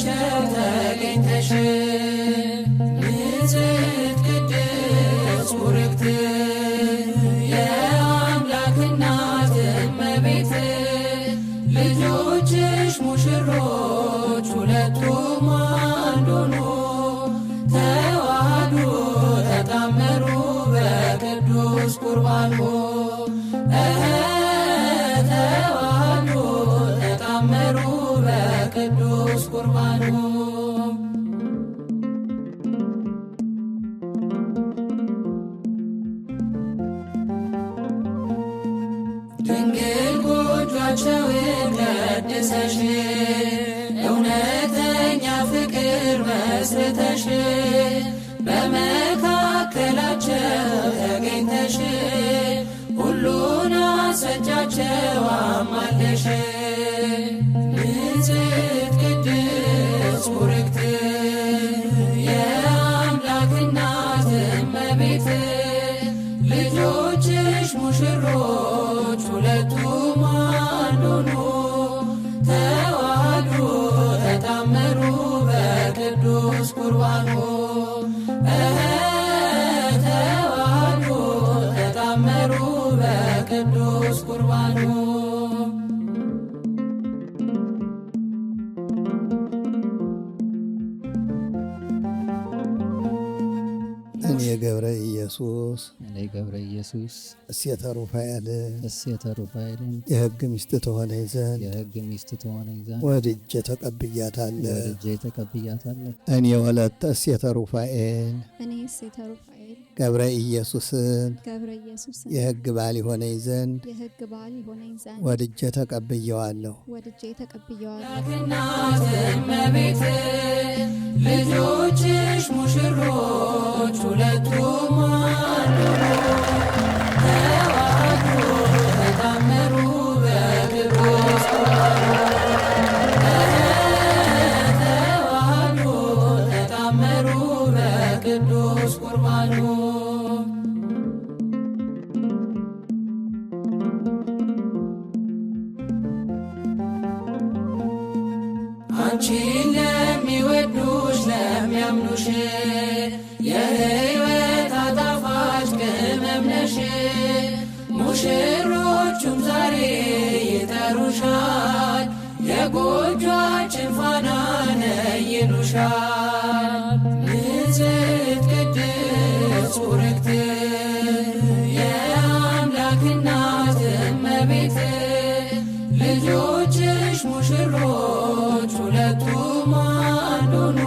በመካከላቸው ተገኝተሽ ንጽሕት ቅድስት ቡርክት የአምላክ እናት እመቤት ልጆችሽ ሙሽሮች ሁለቱም አንድ ሆኑ ተዋህዱ ተጣመሩ በቅዱስ ቁርባኑ ተዋህዱ ተጣመሩ በቅዱስ ቁርባኑ ድንግል ጎጇቸውን ቀድሰሽ እውነተኛ ፍቅር መስርተሽ በመካከላቸው ተገኝተሽ ሁሉን አስረጃቸው አማለሽ ንጽሕት ቅድስት ቡርክት የአምላክ እናት እመቤት ልጆችሽ ሙሽሮች ሁለቱም አንድ ሆኑ ተዋህዱ ተጣመሩ በቅዱስ ቁርባኑ ተዋህዱ ተጣመሩ በቅዱስ ቁርባኑ እኔ ገብረ ኢየሱስ እሴተ ሩፋኤልን የሕግ ሚስት ትሆነኝ ዘንድ ወድጄ ተቀብያታለሁ። እኔ ወለተ እሴተ ሩፋኤል ገብረ ኢየሱስን የሕግ ባል ይሆነኝ ዘንድ ወድጄ ተቀብየዋለሁ። እናት እመቤት ልጆችሽ ሙሽሮች ሁለቱም አንድ ተዋህዱ ተጣመሩ በቅዱስ ቁርባኑ ተዋህዱ ተጣመሩ በቅዱስ ቁርባኑ አንቺን ለሚወዱሽ ለሚያምኑሽ የሕይወት አጣፋጭ ቅመም ነሽ ሙሽሮቹም ዛሬ ይጠሩሻል የጎጇችን ፋና ነይ ይሉሻል ንጽሕት ቅድስት ቡርክት የአምላክ እናት እመቤት ልጆችሽ ሙሽሮች ሁለቱም አንድ ሆኑ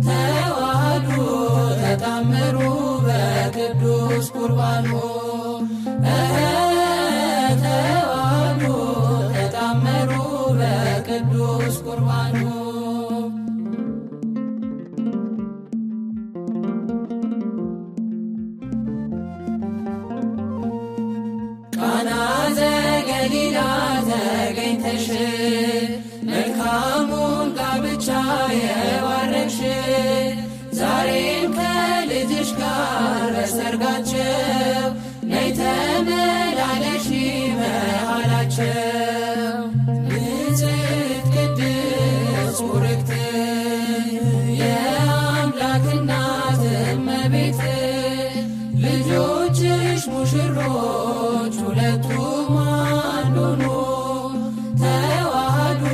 ተዋህዱ ተጣመሩ በቅዱስ ቁርባኑ ተዋህዱ ተጣመሩ በቅዱስ ቁርባኑ ቃና ዘገሊላ ተገኝተሽ መልካሙን ጋብቻ የባረክሽ ዛሬም ከልጅሽ ጋር በሰርጋቸው ነይ ተመላለሺ መሃላቸው ንጽሕት ቅድስት ቡርክት የአምላክ እናት እመቤት ልጆችሽ ሙሽሮች ሁለቱም አንድ ሆኑ ተዋህዱ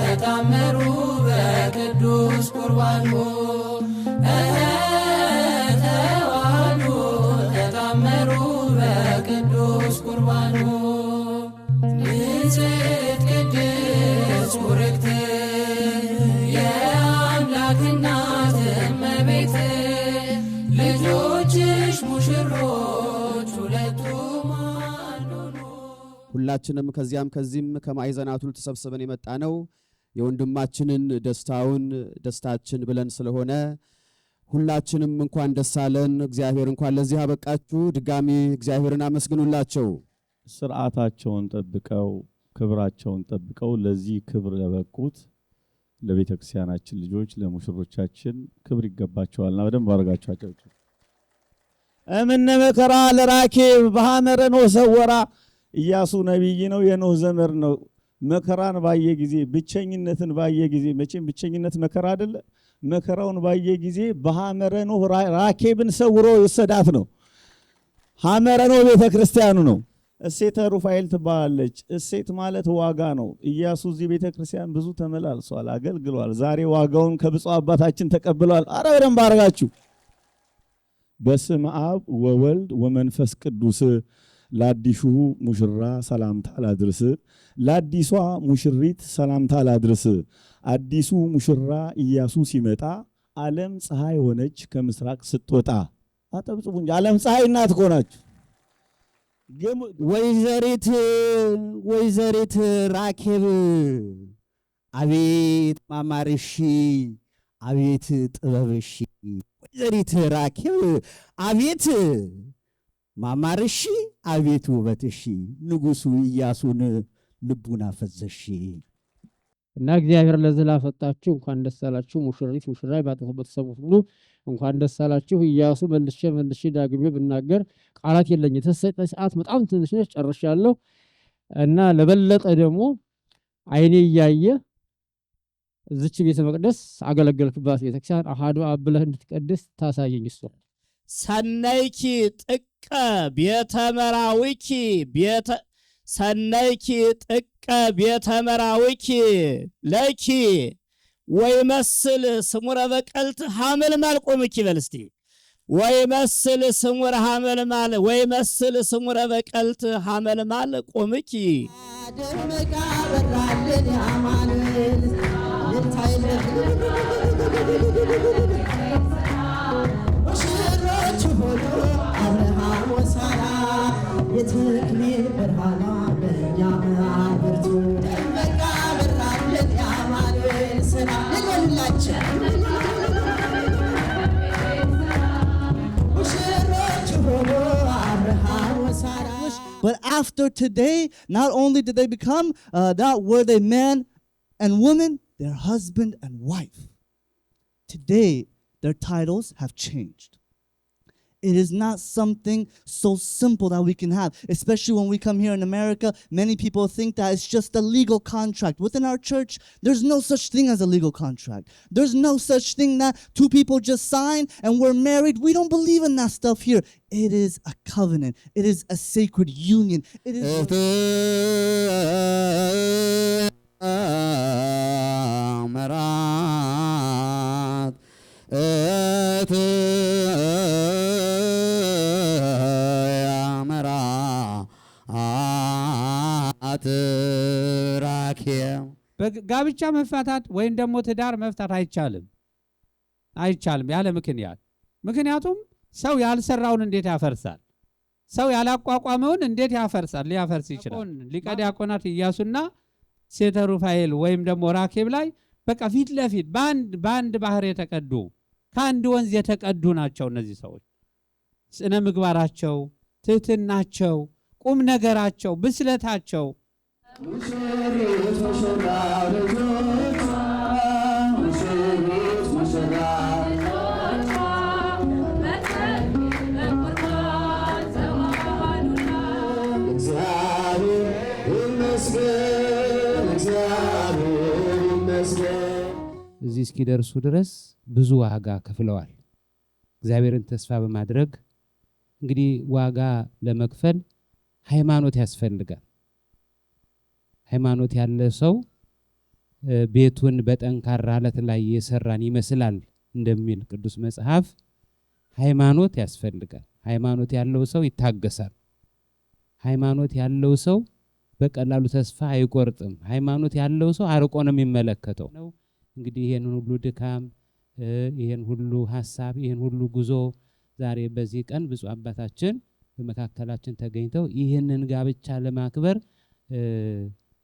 ተጣመሩ በቅዱስ ቁርባኑ ተዋህዱ ተጣመሩ በቅዱስ ቁርባኑ ንጽሕት ቅድስት ቡርክት የአምላክ እናት እመቤት ልጆችሽ ሙሽሮች ሁለቱም አንድ ሆኑ ሁላችንም ከዚያም ከዚህም ከማዕዘናቱ ተሰብስበን የመጣ ነው የወንድማችንን ደስታችን ብለን ስለሆነ ሁላችንም እንኳን ደስ አለን። እግዚአብሔር እንኳን ለዚህ አበቃችሁ። ድጋሚ እግዚአብሔርን አመስግኑላቸው። ስርዓታቸውን ጠብቀው ክብራቸውን ጠብቀው ለዚህ ክብር ለበቁት ለቤተ ክርስቲያናችን ልጆች ለሙሽሮቻችን ክብር ይገባቸዋልና በደንብ አድርጋችሁ እምነ መከራ ለራኬብ በሐመረ ኖህ ሰወራ ኢያሱ ነቢይ ነው፣ የኖህ ዘመር ነው። መከራን ባየ ጊዜ ብቸኝነትን ባየ ጊዜ መቼም ብቸኝነት መከራ አይደለ መከራውን ባየ ጊዜ በሐመረ ኖህ ራኬብን ሰውሮ ወሰዳት ነው። ሐመረ ኖህ ቤተክርስቲያኑ ነው። እሴተ ሩፋኤል ትባላለች። እሴት ማለት ዋጋ ነው። ኢያሱ እዚህ ቤተክርስቲያን ብዙ ተመላልሷል፣ አገልግሏል። ዛሬ ዋጋውን ከብፁዕ አባታችን ተቀብሏል። አረ በደንብ አድርጋችሁ በስመ አብ ወወልድ ወመንፈስ ቅዱስ ለአዲሱ ሙሽራ ሰላምታ ላድርስ፣ ለአዲሷ ሙሽሪት ሰላምታ ላድርስ። አዲሱ ሙሽራ ኢያሱ ሲመጣ ዓለም ፀሐይ ሆነች ከምስራቅ ስትወጣ። አጠብጽቡ እንጂ ዓለም ፀሐይ እናት ሆናችሁ። ወይዘሪት ራኬብ አቤት ማማርሺ፣ አቤት ጥበብሺ። ወይዘሪት ራኬብ አቤት ማማርሺ፣ አቤት ውበትሺ። ንጉሡ ኢያሱን ልቡን አፈዘሺ። እና እግዚአብሔር ለዚህ ላፈጣችሁ እንኳን ደስ አላችሁ። ሙሽሪት ሙሽራይ ባተሰቡ ሁሉ እንኳን ደስ አላችሁ። ኢያሱ መልሼ ዳግሜ ብናገር ቃላት የለኝ። የተሰጠኝ ሰዓት በጣም ትንሽ ነች፣ ጨርሻለሁ። እና ለበለጠ ደግሞ አይኔ እያየ እዚች ቤተ መቅደስ አገለገልክባት ቤተክርስቲያን አሃዱ አብ ብለህ እንድትቀድስ ታሳየኝ። እሱ ሰናይኪ ጥቀ ቤተ መራዊኪ ሰናይኪ ጥቀ ቤተ መራዊኪ ለኪ ወይመስል ስሙረ በቀልት ሐመልማል ቆምኪ በልስቲ ወይመስል ስሙረ ሐመልማል ወይመስል ስሙረ በቀልት ሐመልማል ቆምኪ ደምቃ በራልን ያማኑኤል ልታይለት ሙሽሮች ሆኖ አብርሃም ወሳራ የትክሊል ብርሃኗ በእኛ ማብርቱ ደምቃ በራልን ያማኑኤል ስራ ልንላቸው ሙሽሮች ሆኖ አብርሃም ወሳራ። But after today, not only did they become, not were they man and woman, they're husband and wife. Today, their titles have changed. It is not something so simple that we can have, especially when we come here in America. Many people think that it's just a legal contract. Within our church, there's no such thing as a legal contract. There's no such thing that two people just sign and we're married. We don't believe in that stuff here. It is a covenant. It is a sacred union. It is ጋብቻ መፋታት ወይም ደግሞ ትዳር መፍታት አይቻልም ያለ ምክንያቱም ሰው ያልሰራውን እንዴት ያፈርሳል? ሰው ያላቋቋመውን እንዴት ያፈርሳል? ሊያፈርስ ይችላል። ሊቀ ዲያቆናት ኢያሱና ሴተ ሩፋኤል ወይም ደግሞ ራኬብ ላይ በቃ ፊት ለፊት በአንድ ባህር የተቀዱ ከአንድ ወንዝ የተቀዱ ናቸው። እነዚህ ሰዎች ስነ ምግባራቸው፣ ትህትናቸው፣ ቁም ነገራቸው፣ ብስለታቸው እዚህ እስኪደርሱ ድረስ ብዙ ዋጋ ከፍለዋል። እግዚአብሔርን ተስፋ በማድረግ እንግዲህ ዋጋ ለመክፈል ሃይማኖት ያስፈልጋል። ሃይማኖት ያለ ሰው ቤቱን በጠንካራ አለት ላይ የሰራን ይመስላል እንደሚል ቅዱስ መጽሐፍ ሃይማኖት ያስፈልጋል። ሃይማኖት ያለው ሰው ይታገሳል። ሃይማኖት ያለው ሰው በቀላሉ ተስፋ አይቆርጥም። ሃይማኖት ያለው ሰው አርቆ ነው የሚመለከተው። እንግዲህ ይሄን ሁሉ ድካም፣ ይሄን ሁሉ ሐሳብ፣ ይሄን ሁሉ ጉዞ ዛሬ በዚህ ቀን ብፁዕ አባታችን በመካከላችን ተገኝተው ይህንን ጋብቻ ለማክበር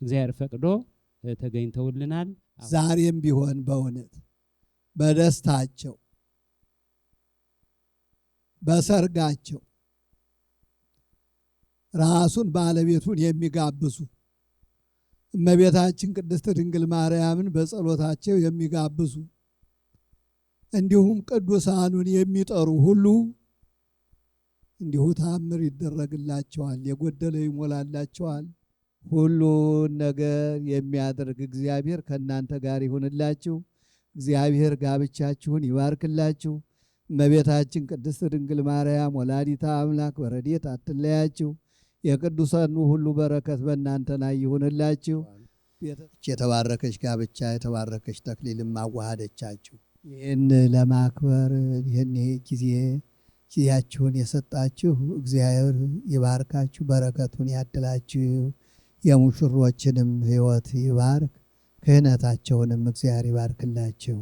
እግዚአብሔር ፈቅዶ ተገኝተውልናል። ዛሬም ቢሆን በእውነት በደስታቸው በሰርጋቸው ራሱን ባለቤቱን የሚጋብዙ እመቤታችን ቅድስት ድንግል ማርያምን በጸሎታቸው የሚጋብዙ እንዲሁም ቅዱሳኑን የሚጠሩ ሁሉ እንዲሁ ታምር ይደረግላቸዋል፣ የጎደለ ይሞላላቸዋል፣ ሁሉን ነገር የሚያደርግ እግዚአብሔር ከእናንተ ጋር ይሁንላችሁ። እግዚአብሔር ጋብቻችሁን ይባርክላችሁ። እመቤታችን ቅድስት ድንግል ማርያም ወላዲተ አምላክ በረድኤት አትለያችሁ። የቅዱሳኑ ሁሉ በረከት በእናንተ ላይ ይሁንላችሁ። የተባረከች ጋብቻ የተባረከች ተክሊልም አዋሃደቻችሁ። ይህን ለማክበር ይህን ጊዜያችሁን የሰጣችሁ እግዚአብሔር ይባርካችሁ፣ በረከቱን ያድላችሁ። የሙሽሮችንም ሕይወት ይባርክ፣ ክህነታቸውንም እግዚአብሔር ይባርክላችሁ።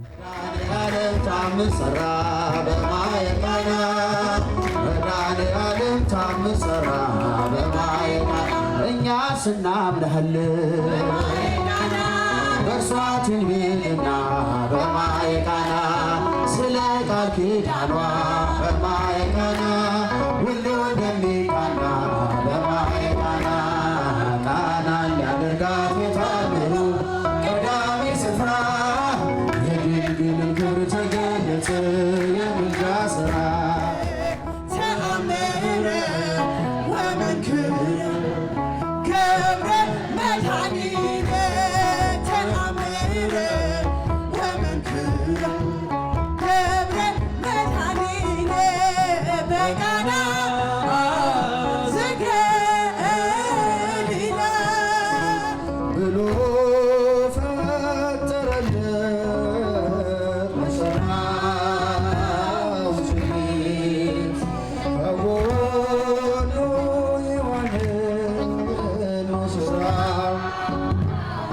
እኛ ስናምንሃለን በእርሷ ትንቢትና በማየ ቃና ስለ ቃል ኪዳኗ በማየ ቃና ሁሉ እንደሚቃና በማየ ቃና ቃናን ሊያደርጋት የታመኑ ቀዳሚ ስፍራ የድንግልን ክብር ተገለጸ የምልጃ ሥራ ተአምረ ወመንክር ገብረ መድኃኒነ ተአምረ ወመንክር ገብረ መድኃኒነ በቃና ዘገሊላ ብሎ ፈጠረለት መሰናው ጭት ከጎኑ የሆነን ሙሽራው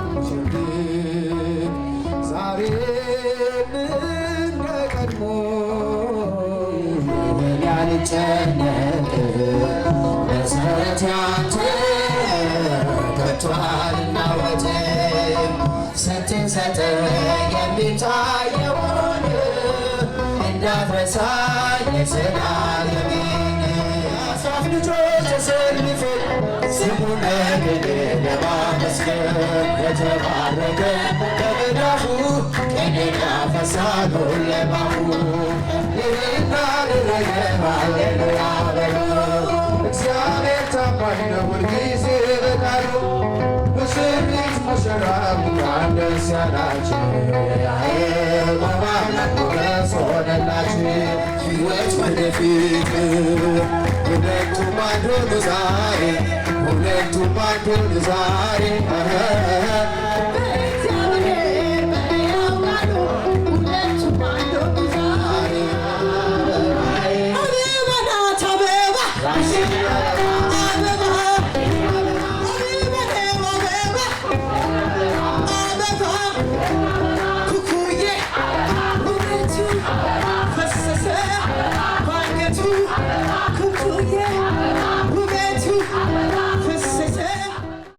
ሙሽሪት ዛሬም እንደ ቀድሞ ምን ያልጨነቅ መሰረት ያንተ ገብቶሃልና ወጥም ስትሰጠኝ የሚታየውን እንዳትረሳኝ የዘላለሜን አስራት ልጆች ተሰልፈን ስሙን ነግድ ለማመስገን የተባረከ በመዳፉ ቀኔን ያፈሳል ሁለማሁ ይህን አደረገ ሃሌሉያ በሉ። እግዚአብሔር ታማኝ ነው ሁልጊዜ በቃሉ። ሙሽሪት ሙሽራው እንኳን ደስ ያላችሁ የያዕቆብ አምላክ ሞገስ ሆነላችሁ። ሕይወት ወደፊት ሁለቱም አንድ ሆኑ ዛሬ ሁለቱም አንድ ሆኑ ዛሬ